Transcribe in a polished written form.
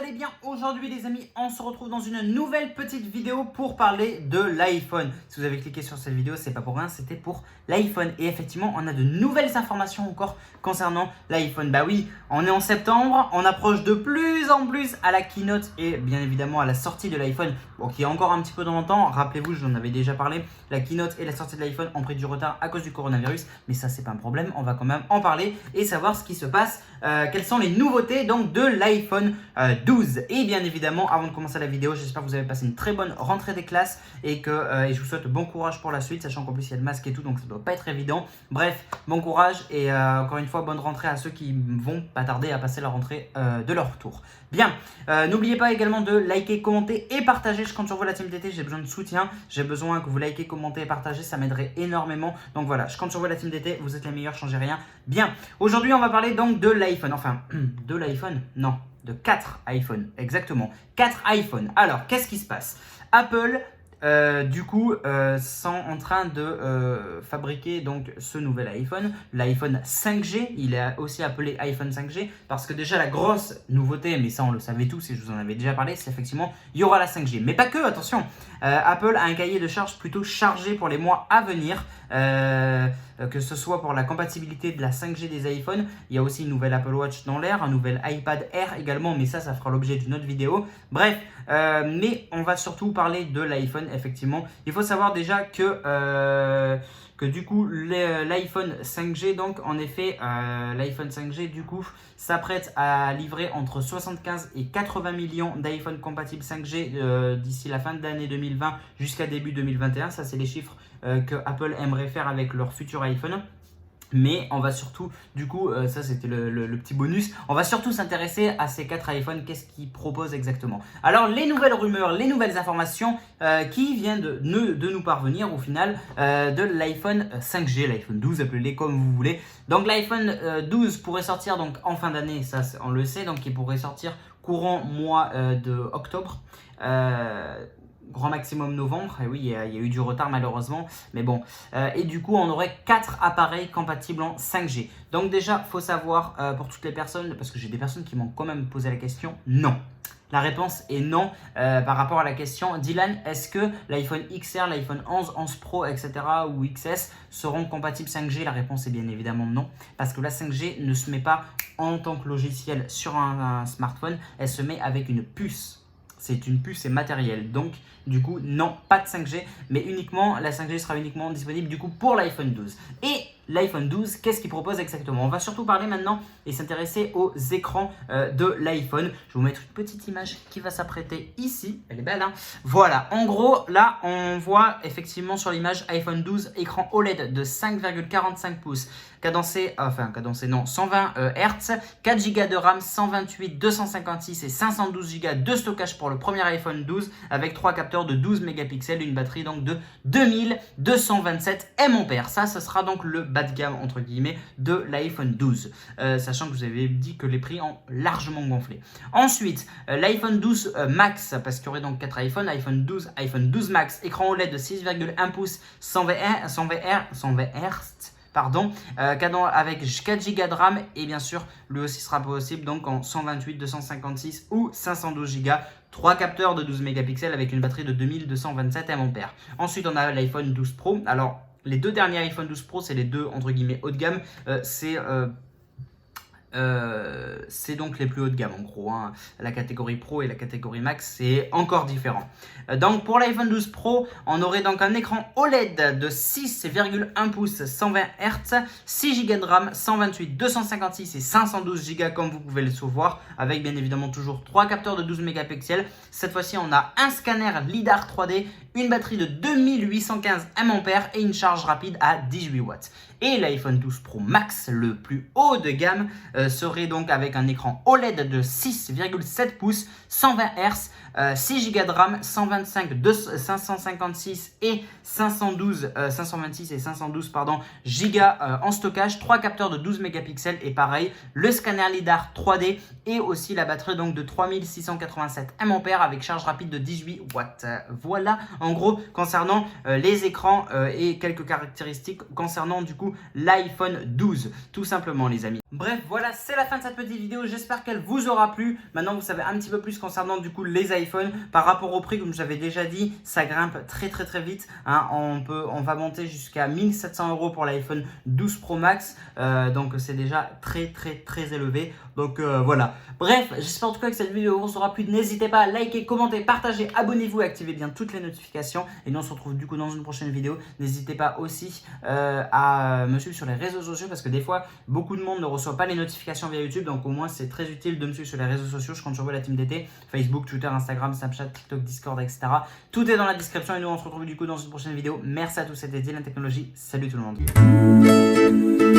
allez bien aujourd'hui les amis, on se retrouve dans une nouvelle petite vidéo pour parler de l'iPhone. Si vous avez cliqué sur cette vidéo, c'est pas pour rien, c'était pour l'iPhone. Et effectivement, on a de nouvelles informations encore concernant l'iPhone. Bah oui, on est en septembre, on approche de plus en plus à la keynote et bien évidemment à la sortie de l'iPhone. Bon, qui est encore un petit peu dans le temps, rappelez-vous, j'en avais déjà parlé, la keynote et la sortie de l'iPhone ont pris du retard à cause du coronavirus. Mais ça, c'est pas un problème, on va quand même en parler et savoir ce qui se passe, quelles sont les nouveautés donc de l'iPhone 12. Et bien évidemment, avant de commencer la vidéo, j'espère que vous avez passé une très bonne rentrée des classes et que je vous souhaite bon courage pour la suite, sachant qu'en plus il y a le masque et tout, donc ça doit pas être évident. Bref, bon courage et encore une fois, bonne rentrée à ceux qui vont pas tarder à passer la rentrée de leur tour. Bien, n'oubliez pas également de liker, commenter et partager. Je compte sur vous la team DT, j'ai besoin de soutien, j'ai besoin que vous likez, commentez et partagez, ça m'aiderait énormément. Donc voilà, je compte sur vous la team DT, vous êtes les meilleurs, changez rien. Bien, aujourd'hui on va parler donc de l'iPhone, enfin de l'iPhone, non, de 4 iPhones, exactement, 4 iPhones. Alors, qu'est-ce qui se passe? Apple, sont en train de fabriquer donc ce nouvel iPhone, l'iPhone 5G. Il est aussi appelé iPhone 5G parce que déjà la grosse nouveauté, mais ça on le savait tous et je vous en avais déjà parlé, c'est effectivement il y aura la 5G. Mais pas que, attention, Apple a un cahier de charges plutôt chargé pour les mois à venir. Que ce soit pour la compatibilité de la 5G des iPhones, il y a aussi une nouvelle Apple Watch dans l'air, un nouvel iPad Air également, mais ça fera l'objet d'une autre vidéo. Bref, mais on va surtout parler de l'iPhone, effectivement. Il faut savoir déjà que du coup l'iPhone 5G, donc en effet l'iPhone 5G du coup s'apprête à livrer entre 75 et 80 millions d'iPhone compatibles 5G d'ici la fin de l'année 2020 jusqu'à début 2021. Ça c'est les chiffres que Apple aimerait faire avec leur futur iPhone. Mais on va surtout, du coup, ça c'était le petit bonus, on va surtout s'intéresser à ces 4 iPhones, qu'est-ce qu'ils proposent exactement. Alors les nouvelles rumeurs, les nouvelles informations qui viennent de nous parvenir au final de l'iPhone 5G, l'iPhone 12, appelez-les comme vous voulez. Donc l'iPhone 12 pourrait sortir donc en fin d'année, ça on le sait, donc il pourrait sortir courant mois de octobre. Grand maximum novembre, et oui il y a eu du retard malheureusement, mais bon, et du coup on aurait 4 appareils compatibles en 5G. Donc déjà faut savoir pour toutes les personnes, parce que j'ai des personnes qui m'ont quand même posé la question, non. La réponse est non par rapport à la question. Dylan, est-ce que l'iPhone XR, l'iPhone 11, 11 Pro, etc. ou XS seront compatibles 5G? La réponse est bien évidemment non, parce que la 5G ne se met pas en tant que logiciel sur un smartphone, elle se met avec une puce. C'est une puce et matériel, donc du coup non, pas de 5G, mais uniquement la 5G sera uniquement disponible du coup pour l'iPhone 12. Et l'iPhone 12, qu'est-ce qu'il propose exactement? On va surtout parler maintenant et s'intéresser aux écrans de l'iPhone. Je vais vous mettre une petite image qui va s'apprêter ici, elle est belle hein. Voilà, en gros là on voit effectivement sur l'image iPhone 12, écran OLED de 5,45 pouces, cadencé, 120 Hz, 4 Go de RAM, 128, 256 et 512 Go de stockage pour le premier iPhone 12 avec 3 capteurs de 12 mégapixels, une batterie donc de 2227 mAh. Ça, ce sera donc le bas de gamme entre guillemets de l'iPhone 12, sachant que vous avez dit que les prix ont largement gonflé. Ensuite, l'iPhone 12 Max, parce qu'il y aurait donc 4 iPhones, iPhone 12 Max, écran OLED de 6,1 pouces, 120 Hz. Pardon, avec 4 Go de RAM et bien sûr lui aussi sera possible donc en 128, 256 ou 512 Go, 3 capteurs de 12 mégapixels avec une batterie de 2227 mAh. Ensuite on a l'iPhone 12 Pro. Alors les deux derniers iPhone 12 Pro, c'est les deux entre guillemets haut de gamme, c'est donc les plus hauts de gamme en gros hein. La catégorie Pro et la catégorie Max c'est encore différent. Donc pour l'iPhone 12 Pro on aurait donc un écran OLED de 6,1 pouces, 120 Hz, 6 Go de RAM, 128, 256 et 512 Go comme vous pouvez le voir, avec bien évidemment toujours 3 capteurs de 12 mégapixels. Cette fois-ci on a un scanner LiDAR 3D, une batterie de 2815 mAh et une charge rapide à 18 watts. Et l'iPhone 12 Pro Max, le plus haut de gamme, serait donc avec un écran OLED de 6,7 pouces, 120 Hz, 6 Go de RAM, 526 et 526 et 512 Go en stockage, 3 capteurs de 12 mégapixels et pareil, le scanner LiDAR 3D et aussi la batterie donc de 3687 mAh avec charge rapide de 18 watts. Voilà en gros concernant les écrans et quelques caractéristiques concernant du coup l'iPhone 12 tout simplement les amis. Bref, voilà, c'est la fin de cette petite vidéo. J'espère qu'elle vous aura plu. Maintenant, vous savez un petit peu plus concernant du coup les iPhones. Par rapport au prix, comme je l'avais déjà dit, ça grimpe très vite. Hein. On va monter jusqu'à 1700 € pour l'iPhone 12 Pro Max. Donc, c'est déjà très élevé. Donc, voilà. Bref, j'espère en tout cas que cette vidéo vous aura plu. N'hésitez pas à liker, commenter, partager, abonnez-vous et activez bien toutes les notifications. Et nous, on se retrouve du coup dans une prochaine vidéo. N'hésitez pas aussi à me suivre sur les réseaux sociaux parce que des fois, beaucoup de monde ne reçoit pas les notifications via YouTube. Donc, au moins, c'est très utile de me suivre sur les réseaux sociaux. Je compte sur vous, la team d'été. Facebook, Twitter, Instagram, Snapchat, TikTok, Discord, etc. Tout est dans la description. Et nous, on se retrouve du coup dans une prochaine vidéo. Merci à tous, c'était Dylan Technologies. Salut tout le monde.